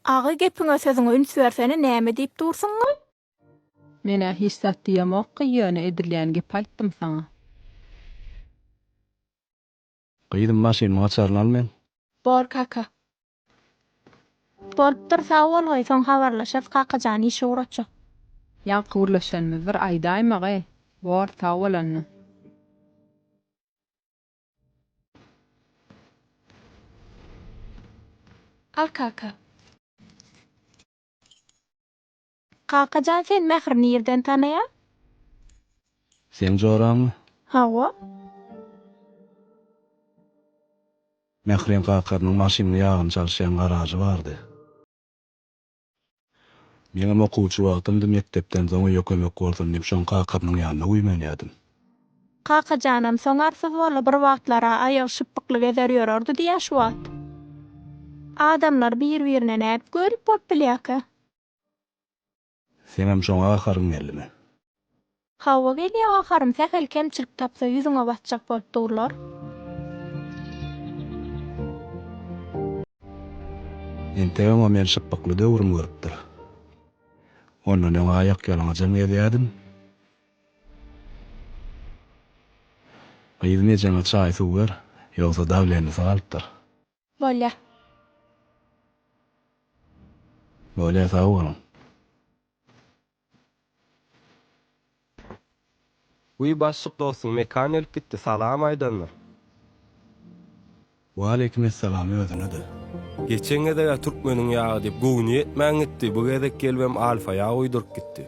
Agy gepiňe sözüňe üns bersene näme diýip dursyňmy? Mene hissat diýemok ýöne edilýän gep aýtdym saňa. Gyýdym maşynymy açaryn al men. Bol kaka. Bolupdyr sag bolgy, soň habarlaşas kakajan işe uğraçak. Ýanky gürleşenimiz bir aýdaýmagy. Bor sag bolanny. Al kaka. Kakajan sen Mährini ýerden tanaýa? Sen joraňmy? Hawa. Mährin kakarynyň maşynyny ýagyny çalşan garajy bardy. Meňem okuwçy wagtymda mektepden soň ýökemek bolsun diýip şoň kakarynyň ýanyna güýmenýärdim. Kakajanam soň arsız bola bir wagtlara aýagy şypykly gezer ýörerdi diýä şu wagt. Adamlar bir-birine näp görüp bolup bilýärkä. Senem şoňa akaryň gelme. Hawa gelýär akarym sähel kemçilik tapsa ýüzüňe batjak bolup durlar. Enteňe men şypykly döwrüm görüpdir. Ondan öňe aýak ýalaňyjam edýärdim. Gyýdym ejene çaý suw ber, ýogsa dawleny salypdyr. Bolýar. Bolýa sag bolun. Uy başlyk dostum mekan elip bitdi. Salam aýdanlar. Wa aleykumussalam özüne de. Geçen gede Türkmeniň ýagy diýip göwni etmäň etdi. Bu gezek gelbem alfa ýagy uýdurup gitdi.